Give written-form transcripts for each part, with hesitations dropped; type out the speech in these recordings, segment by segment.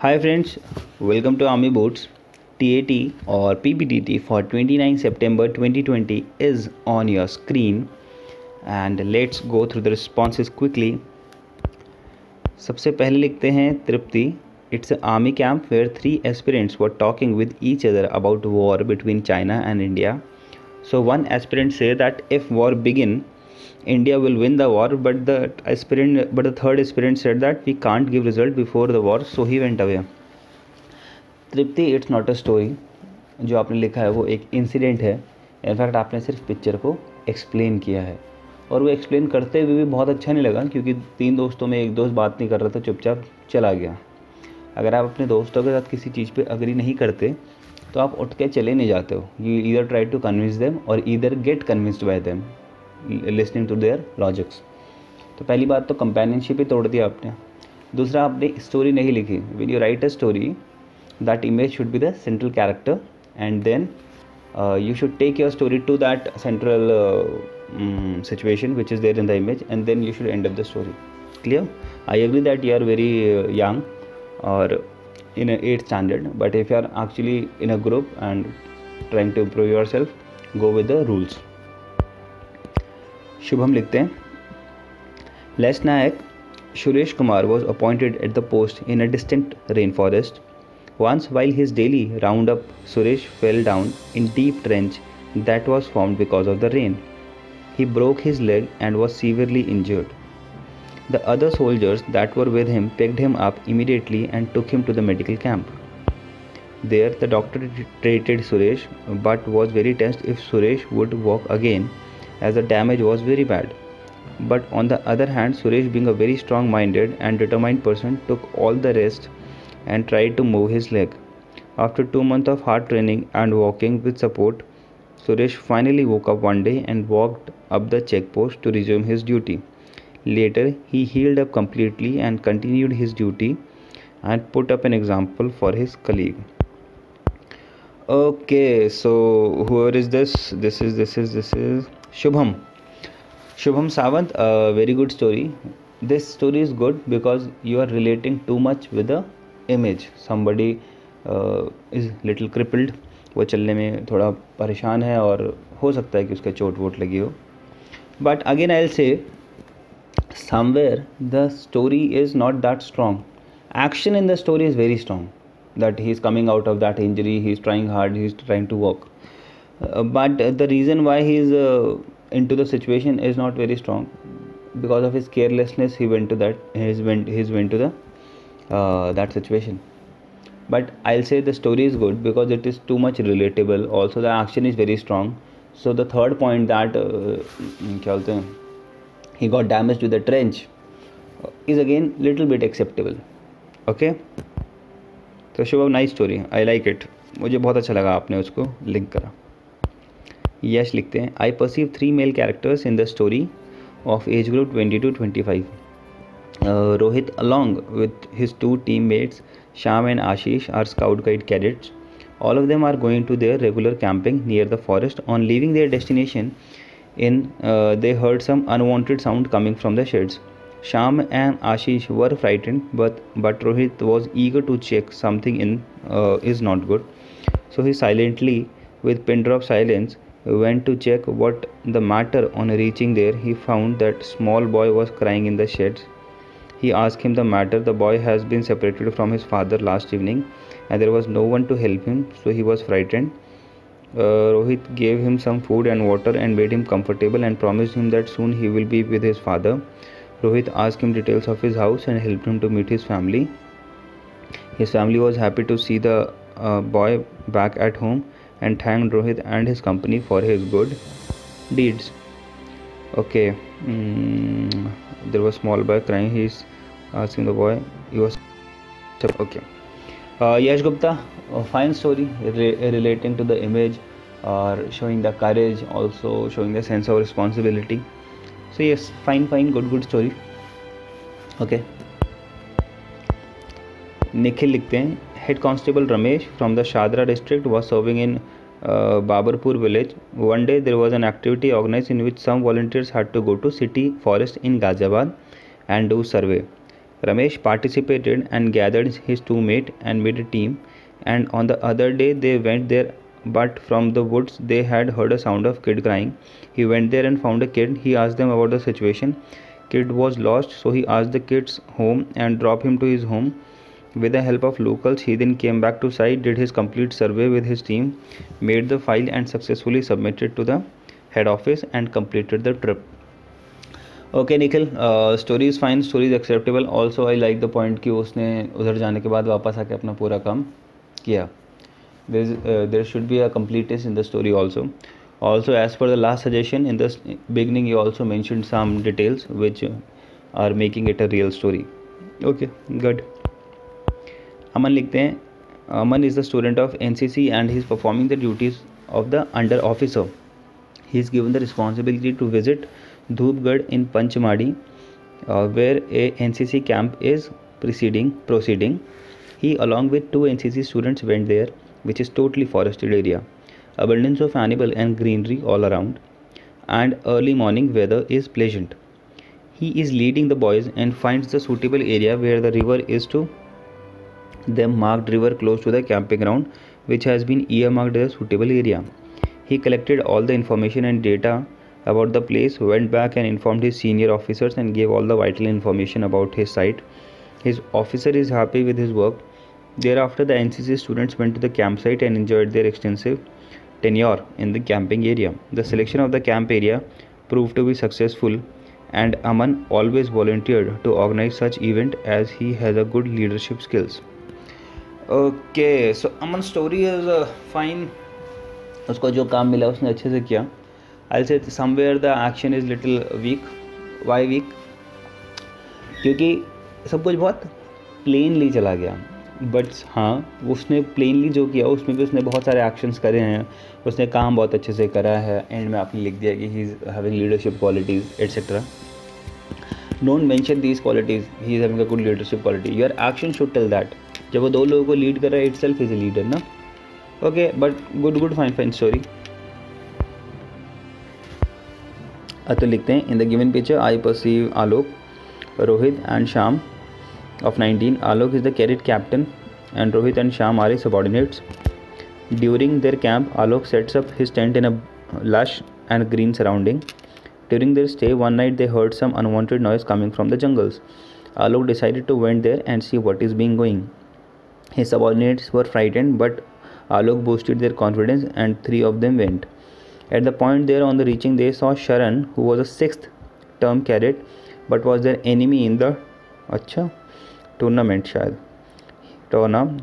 Hi friends, welcome to Army Boots. TAT or PPTT for 29 September 2020 is on your screen and let's go through the responses quickly. सबसे पहले लिखते हैं तृप्ति. It's an army camp where 3 aspirants were talking with each other about war between China and India. So one aspirant said that if war begin, India will win the war, but the third aspirant said that we can't give result before the war, so he went away. Tripti, it's not a story. जो आपने लिखा है वो एक incident है. In fact आपने सिर्फ picture को एक्सप्लेन किया है और वो एक्सप्लेन करते हुए भी बहुत अच्छा नहीं लगा क्योंकि 3 दोस्तों में एक दोस्त बात नहीं कर रहा था, चुपचाप चला गया. अगर आप अपने दोस्तों के साथ किसी चीज़ पे अग्री नहीं करते तो आप उठ के चले नहीं जाते हो. You either try to convince them और either get convinced by them listening to their logics. तो पहली बात तो कंपेनियनशिप ही तोड़ दिया आपने. दूसरा, आपने स्टोरी नहीं लिखी. When you right a story, that image should be the central character and then you should take your story to that central situation which is there in the image and then you should end up the story. Clear? I agree that you are very young or in a 8th standard, but if you are actually in a group and trying to improve yourself, go with the rules. Shubham लिखते हैं, Les Nayak Suresh Kumar was appointed at the post in a distant rainforest. Once while his daily roundup, Suresh fell down in deep trench that was formed because of the rain. He broke his leg and was severely injured. The other soldiers that were with him picked him up immediately and took him to the medical camp. There the doctor treated Suresh but was very tensed if Suresh would walk again as the damage was very bad. But on the other hand, Suresh, being a very strong-minded and determined person, took all the rest and tried to move his leg. After 2 months of hard training and walking with support, Suresh finally woke up one day and walked up the checkpost to resume his duty. Later, he healed up completely and continued his duty and put up an example for his colleague. Okay, so whoever is this? This is Shubham. Shubham Sawant, a very good story. This story is good because you are relating too much with the image. Somebody is little crippled, वो चलने में थोड़ा परेशान है और हो सकता है कि उसका चोट वोट लगी हो. But again I'll say somewhere the story is not that strong. Action in the story is very strong, that he is coming out of that injury, he is trying hard, he is trying to walk. But the reason why he is into the situation is not very strong. Because of his carelessness, he went to that situation. But I'll say the story is good because it is too much relatable. Also the action is very strong. So the third point that he got damaged with the trench is again little bit acceptable. Okay, तो Shubh, nice story, I like it. मुझे बहुत अच्छा लगा आपने उसको link करा. यश लिखते हैं, आई perceive 3 male characters in the story of age group 20 to 25. Rohit along with his 2 teammates Sham and Ashish are scout guide cadets. All of them are going to their regular camping near the forest. On leaving their destination they heard some unwanted sound coming from the sheds. Sham and Ashish were frightened but Rohit was eager to check something is not good. So he silently, with pin drop silence, went to check what the matter. On reaching there, he found that small boy was crying in the sheds. He asked him the matter. The boy has been separated from his father last evening and there was no one to help him, so he was frightened. Rohit gave him some food and water and made him comfortable and promised him that soon he will be with his father. Rohit asked him details of his house and helped him to meet his family. His family was happy to see the boy back at home and thanked Rohit and his company for his good deeds. Okay, there was small boy crying. He's asking the boy. He was okay. Yash Gupta, a fine story relating to the image or showing the courage, also showing the sense of responsibility. So yes, fine, good story. Okay. Nikhil लिखते हैं, head constable Ramesh from the Shahdara district was serving in Babarpur village. One day there was an activity organized in which some volunteers had to go to city forest in Ghaziabad and do survey. Ramesh participated and gathered his two mates and made a team. And on the other day they went there, but from the woods they had heard a sound of kid crying. He went there and found a kid. He asked them about the situation. Kid was lost, so he asked the kid's home and dropped him to his home. With the help of locals, he then came back to site, did his complete survey with his team, made the file and successfully submitted to the head office and completed the trip. Okay Nikhil, story is fine, story is acceptable. Also I like the point कि उसने उधर जाने के बाद वापस आके अपना पूरा काम किया. There should be a completeness in the story also. Also, as per the last suggestion in the beginning, you also mentioned some details which are making it a real story. Okay, good. Aman लिखते हैं, Aman is the student of NCC and he is performing the duties of the under officer. He is given the responsibility to visit Dhupgarh in Panchamadi, where a NCC camp is proceeding. He along with two NCC students went there, which is totally forested area. Abundance of animal and greenery all around, and early morning weather is pleasant. He is leading the boys and finds the suitable area where the river is to them marked river close to the camping ground, which has been earmarked as a suitable area. He collected all the information and data about the place, went back and informed his senior officers and gave all the vital information about his site. His officer is happy with his work. Thereafter, the NCC students went to the campsite and enjoyed their extensive tenure in the camping area. The selection of the camp area proved to be successful, and Aman always volunteered to organize such event as he has a good leadership skills. Okay, so Aman's story is fine. उसको जो काम मिला उसने अच्छे से किया. I'll say somewhere the action is little weak. Why weak? क्योंकि सब कुछ बहुत प्लेनली चला गया. बट हाँ, उसने प्लेनली जो किया उसमें भी उसने बहुत सारे एक्शंस करे हैं. उसने काम बहुत अच्छे से करा है. एंड में आपने लिख दिया कि he is having leadership qualities etcetera. Don't mention these qualities. He is having a good leadership quality. Your action should tell that. जब वो दो लोगों को लीड कर रहा है, इटसेल्फ इज़ ए लीडर ना. Okay, but good fine story. तो लिखते हैं, in the given picture I perceive Alok, Rohit and Shyam of 19. Alok is the cadet captain and Rohit and Shyam are his subordinates. During their camp, Alok sets up his tent in a lush and green surrounding. During their stay, one night they heard some unwanted noise coming from the jungles. Alok decided to went there and see what is being going. His subordinates were frightened, but Alok boosted their confidence and three of them went. At the point there on the reaching, they saw Sharan, who was a 6th term cadet but was their enemy in the tournament शायद.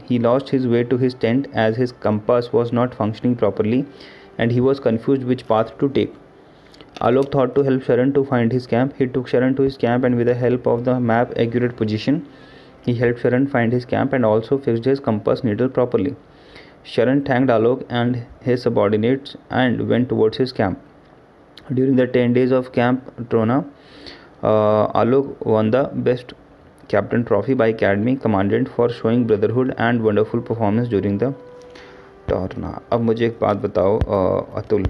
He lost his way to his tent as his compass was not functioning properly and he was confused which path to take. Alok thought to help Sharan to find his camp. He took Sharan to his camp and with the help of the map accurate position, he helped Sharan find his camp and also fixed his compass needle properly. Sharan thanked Alok and his subordinates and went towards his camp. During the 10 days of Camp Trona, Alok won the Best Captain Trophy by Academy Commandant for showing brotherhood and wonderful performance during the टॉर्ना. अब मुझे एक बात बताओ अतुल,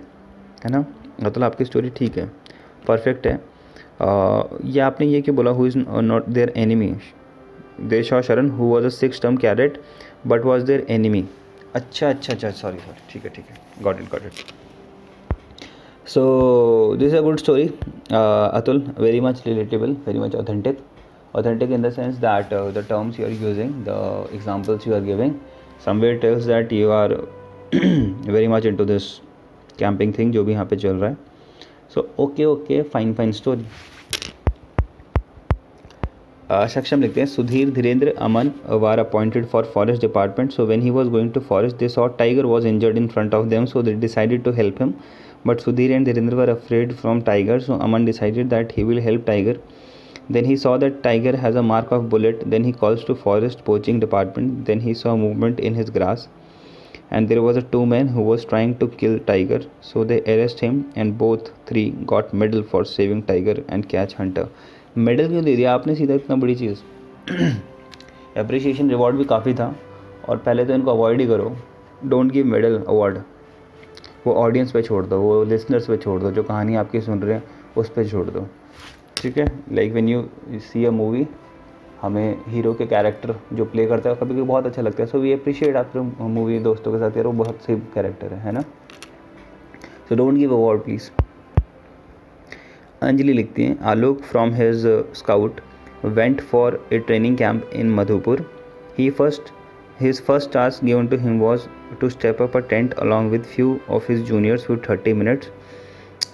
है ना. अतुल, आपकी story ठीक है, परफेक्ट है. ये आपने ये क्यों बोला who is not their enemy? They शॉ Sharan who was a 6th term cadet but was their enemy. अच्छा, सॉरी, ठीक है, got it. So this is a good story, Atul. Very much relatable, very much authentic in the sense that the terms you are using, the examples you are giving, somewhere tells that you are very much into this camping thing जो भी यहाँ पे चल रहा है. So okay, fine story. Saksham लिखते हैं, Sudhir, Dhirendra, Aman were appointed for forest department. So when he was going to forest, they saw tiger was injured in front of them, so they decided to help him. But Sudhir and Dhirendra were afraid from tiger, so Aman decided that he will help tiger. Then he saw that tiger has a mark of bullet. Then he calls to forest poaching department. Then he saw movement in his grass, and there was a 2 men who was trying to kill tiger. So they arrest him, and both 3 got medal for saving tiger and catch hunter. Medal क्यों दे दिया आपने सीधा, इतना बड़ी चीज़? Appreciation reward भी काफ़ी था, और पहले तो इनको अवॉइड ही करो. Don't give medal award. वो ऑडियंस पे छोड़ दो, वो लिसनर्स पे छोड़ दो, जो कहानी आपकी सुन रहे हैं उस पर छोड़ दो. ठीक है. Like when you see a movie, हमें हीरो के कैरेक्टर जो प्ले करता है कभी कभी बहुत अच्छा लगता है. So we appreciate after movie दोस्तों के साथ यार वो बहुत सही कैरेक्टर है ना. So don't give award please. Anjali लिखती हैं Alok from his scout went for a training camp in Madhupur. His first task given to him was to step up a tent along with few of his juniors for 30 minutes.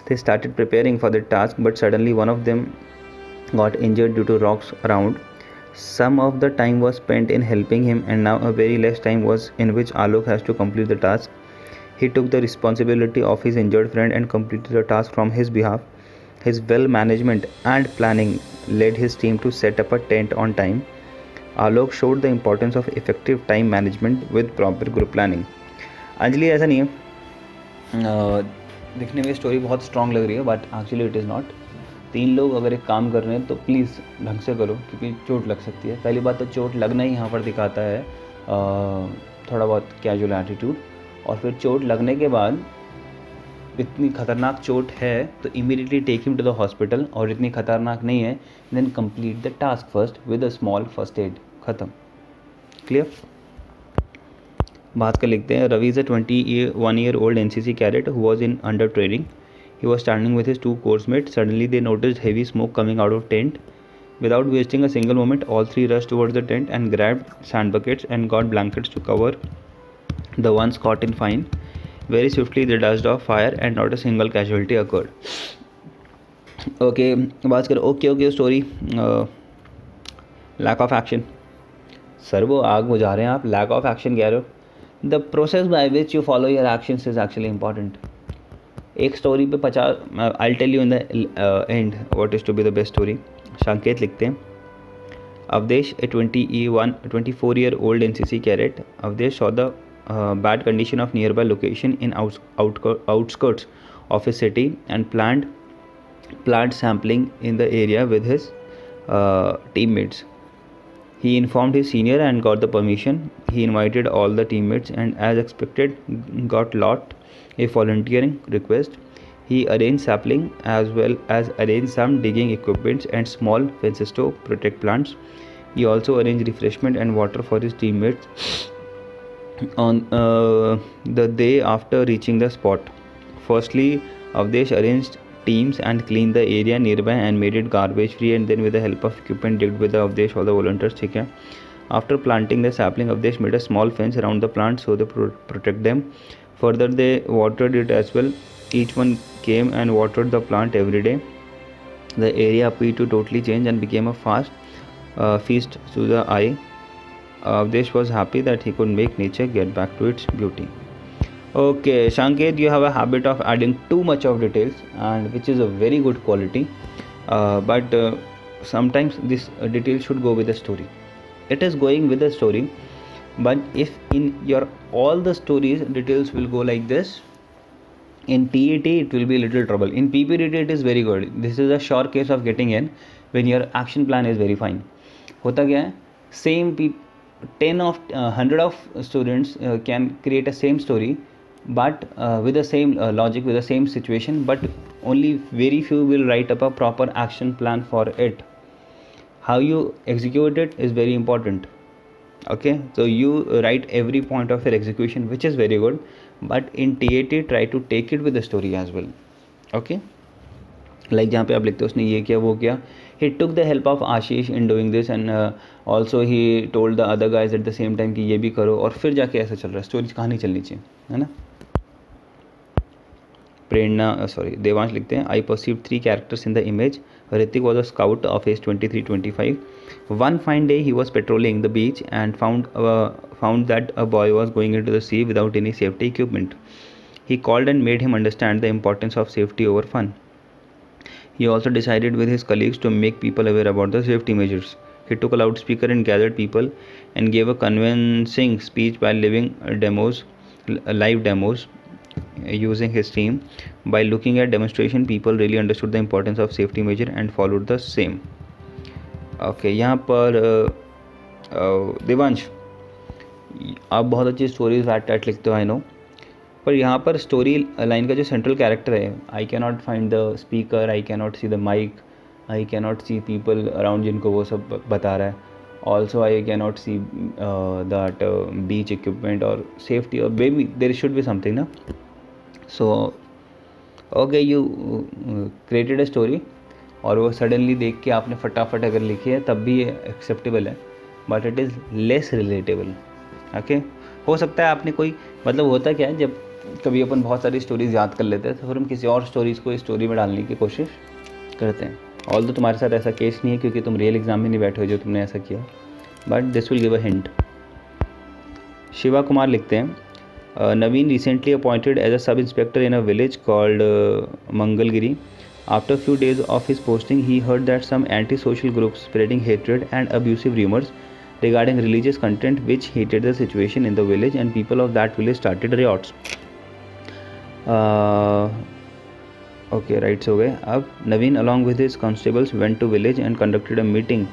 They started preparing for the task, but suddenly one of them got injured due to rocks around. Some of the time was spent in helping him, and now a very less time was in which Alok has to complete the task. He took the responsibility of his injured friend and completed the task from his behalf. His well management and planning led his team to set up a tent on time. Alok showed the importance of effective time management with proper group planning. Anjali ऐसा नहीं है, दिखने में story बहुत strong लग रही है but actually it is not. 3 लोग अगर एक काम कर रहे हैं तो प्लीज़ ढंग से करो क्योंकि चोट लग सकती है. पहली बात तो चोट लगना ही यहाँ पर दिखाता है थोड़ा बहुत कैजुअल एटीट्यूड. और फिर चोट लगने के बाद इतनी खतरनाक चोट है तो immediately take him to the hospital, और इतनी खतरनाक नहीं है then complete the task first with a small first aid. ख़त्म. क्लियर. बात कर लिखते हैं. Ravi is a 21-year-old NCC cadet who was in under training. He was standing with his 2 course mates. Suddenly they noticed heavy smoke coming out of tent. Without wasting a single moment, all 3 rushed towards the tent and grabbed sand buckets and got blankets to cover the ones caught in fine. Very swiftly they dashed off fire and not a single casualty occurred. Okay, बात करें okay story. Lack of action. Sir वो आग बुझा रहे हैं आप, lack of action कह रहे हो. The process by which you follow your actions is actually important. एक स्टोरी पे 50 I tell you in the end what is to be the best story. Sanket लिखते हैं अवधेश ए 24-year-old NCC cadet. Avdesh saw the bad condition of nearby location in outskirts of his city and planned sampling in the area with his teammates. He informed his senior and got the permission. He invited all the teammates and as expected got lot a volunteering request. He arranged sapling as well as arranged some digging equipment and small fences to protect plants. He also arranged refreshment and water for his teammates on the day after reaching the spot. Firstly, Avdesh arranged teams and cleaned the area nearby and made it garbage free, and then with the help of equipment digged with the Avdesh all the volunteers. ठीक है. After planting the sapling, Avdesh made a small fence around the plant so they protect them. Further, they watered it as well. Each one came and watered the plant every day. The area appeared to totally change and became a feast to the eye. Avdesh was happy that he could make nature get back to its beauty. Okay, Sanket, you have a habit of adding too much of details, and which is a very good quality. But sometimes this detail should go with the story. It is going with the story, but if in your all the stories details will go like this, in TET it will be little trouble. In PPTT it is very good. This is a sure case of getting in when your action plan is very fine. होता क्या है, same 100 of students can create a same story, but with the same logic, with the same situation, but only very few will write up a proper action plan for it. How you execute it is very important. Okay, so you write every point of your execution, which is very good, but in TAT try to take it with the story as well. Okay, like जहाँ पे आप लिखते हो उसने ये किया वो किया. He took the help of Ashish in doing this, and also he told the other guys at the same time कि ये भी करो, और फिर जाके ऐसा चल रहा है. स्टोरी कहानी चलनी चाहिए, है ना. प्रेरणा देवांश लिखते हैं I perceived 3 characters in the image. Ritik was a scout of age 23-25. One fine day he was patrolling the beach and found that a boy was going into the sea without any safety equipment. He called and made him understand the importance of safety over fun. He also decided with his colleagues to make people aware about the safety measures. He took a loudspeaker and gathered people and gave a convincing speech by live demos using his team. By looking at demonstration, people really understood the importance of safety measure and followed the same. Okay, यहाँ पर देवांश आप बहुत अच्छी stories eight लिखते हो, I know, पर यहाँ पर स्टोरी लाइन का जो सेंट्रल कैरेक्टर है, I can not find the speaker, I can not see the mic, I can not see people around जिनको वो सब बता रहा है. Also I cannot see that beach equipment or safety, or maybe there should be something na. So okay, you created a story और वो suddenly देख के आपने फटाफट अगर लिखी है तब भी ये एक्सेप्टेबल है, but it is less relatable. Okay, हो सकता है आपने कोई, मतलब होता क्या है, जब कभी अपन बहुत सारी स्टोरीज याद कर लेते हैं तो फिर हम किसी और स्टोरीज़ को इस स्टोरी में डालने की कोशिश करते हैं. ऑल तो तुम्हारे साथ ऐसा केस नहीं है क्योंकि तुम रियल एग्जाम में नहीं बैठे हो जो तुमने ऐसा किया, but this will give a hint. Shiva Kumar लिखते हैं, Naveen recently appointed as a sub-inspector in a village called Mangalgiri. After a few days of his posting, he heard that some anti-social groups spreading hatred and abusive rumors regarding religious content which heated the situation in the village, and people of that village started riots. Okay, rights हो गए. अब Naveen along with his constables went to village and conducted a meeting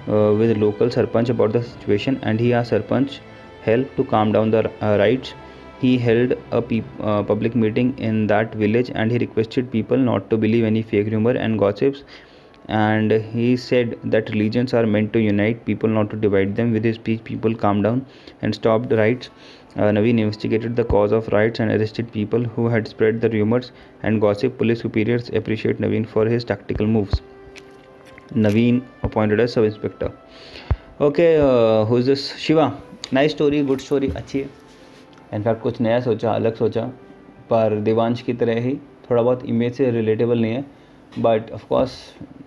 with local Sarpanch about the situation, and he asked Sarpanch help to calm down the riots. He held a public meeting in that village and he requested people not to believe any fake rumor and gossips, and he said that religions are meant to unite people, not to divide them. With his speech, people calmed down and stopped riots. Naveen investigated the cause of riots and arrested people who had spread the rumors and gossip. Police superiors appreciate Naveen for his tactical moves. Naveen appointed as sub-inspector. Okay, who is this? Shiva. Nice story, good story, अच्छी है. In fact कुछ नया सोचा, अलग सोचा, पर देवांश की तरह ही थोड़ा बहुत इमेज से रिलेटेबल नहीं है, but of course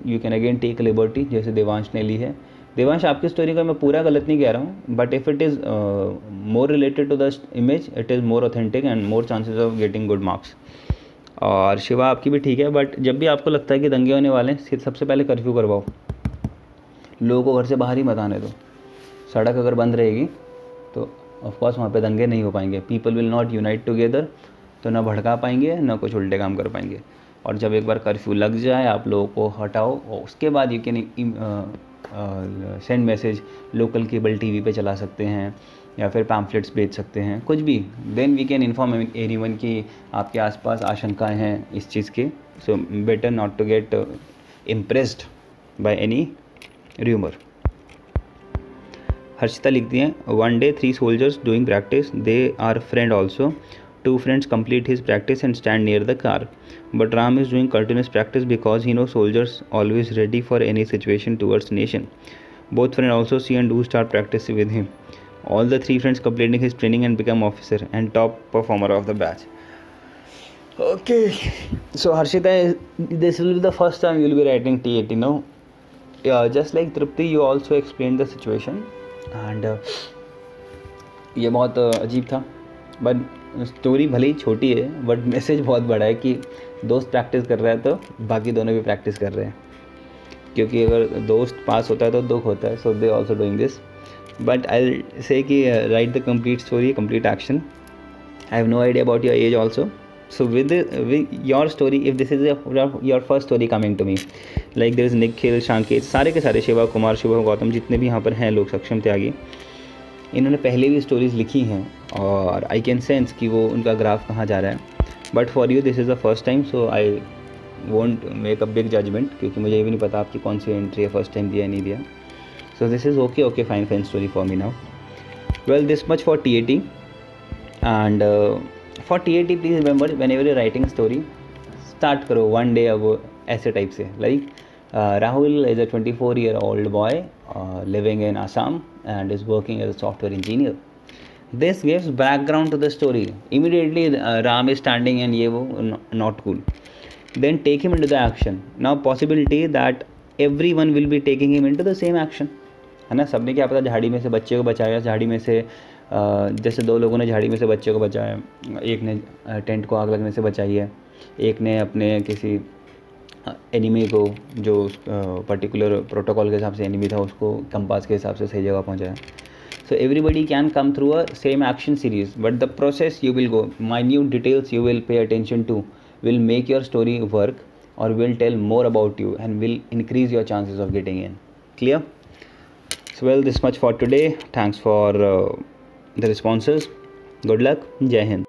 you can again take liberty जैसे देवांश ने ली है. देवांश, आपकी स्टोरी का मैं पूरा गलत नहीं कह रहा हूँ, but if it is more related to the image, it is more authentic and more chances of getting good marks. और शिवा आपकी भी ठीक है, बट जब भी आपको लगता है कि दंगे होने वाले हैं, सबसे पहले कर्फ्यू करवाओ, लोगों को घर से बाहर ही मत आने दो. सड़क अगर बंद रहेगी तो ऑफकोर्स वहाँ पे दंगे नहीं हो पाएंगे. People will not unite together, तो ना भड़का पाएंगे ना कुछ उल्टे काम कर पाएंगे. और जब एक बार कर्फ्यू लग जाए, आप लोगों को हटाओ, और उसके बाद you can send message, local cable TV पे चला सकते हैं या फिर पैम्फलेट्स भेज सकते हैं, कुछ भी. Then we can inform anyone कि आपके आसपास आशंकाएं हैं इस चीज़ की. So better not to get impressed by any rumour. Harshita लिखती हैं, one day 3 soldiers doing practice, they are friend also. 2 friends complete his practice and stand near the car, but Ram is doing continuous practice because he knows soldiers always ready for any situation towards nation. Both friends also see and do start practice with him. All the 3 friends completing his training and become officer and top performer of the batch. Okay, so Harshita, this will be the first time you will be writing TAT, no? Yeah, just like Tripti, you also explained the situation. And ये बहुत अजीब था, but story भले ही छोटी है but message बहुत बड़ा है कि दोस्त प्रैक्टिस कर रहा है तो बाकी दोनों भी प्रैक्टिस कर रहे हैं, क्योंकि अगर दोस्त पास होता है तो दुख होता है. So they also doing this, but I say कि right the complete story, complete action. I have no idea about your age also. So with your story, if this is your first story coming to me, like there is Nikhil, Shanket, सारे के सारे, शिवा कुमार, शुभम, गौतम, जितने भी यहाँ पर हैं लोग सक्षम त्यागी, इन्होंने पहले भी स्टोरीज़ लिखी हैं और आई कैन सेंस कि वो उनका ग्राफ कहाँ जा रहा है. But for you this is the first time, so I won't make a big judgement, क्योंकि मुझे ये भी नहीं पता आपकी कौन सी एंट्री है, फर्स्ट टाइम दिया या नहीं दिया. So this is okay, fine story for me now. Well, this much for TAT. And for TAT please remember, whenever you writing story, start करो वन डे अब ऐसे टाइप से, like Rahul is a 24-year-old boy living in Assam and is working as a software engineer. This gives background to the story. Immediately Ram is standing and ye wo not cool. Then take him into the action. Now possibility that everyone will be taking him into the same action. है ना, सबने क्या पता झाड़ी में से बच्चे को बचाया, झाड़ी में से जैसे 2 लोगों ने झाड़ी में से बच्चे को बचाया, एक ने टेंट को आग लगने से बचाई है, एक ने अपने किसी एनिमी को जो पर्टिकुलर प्रोटोकॉल के हिसाब से एनिमी था उसको कंपास के हिसाब से सही जगह पहुंचाया. So everybody can come through a same action series, but the process you will go, minute details you will pay attention to will make your story work or will tell more about you and will increase your chances of getting in. Clear? So well, this much for today. Thanks for the responses. Good luck. Jai Hind.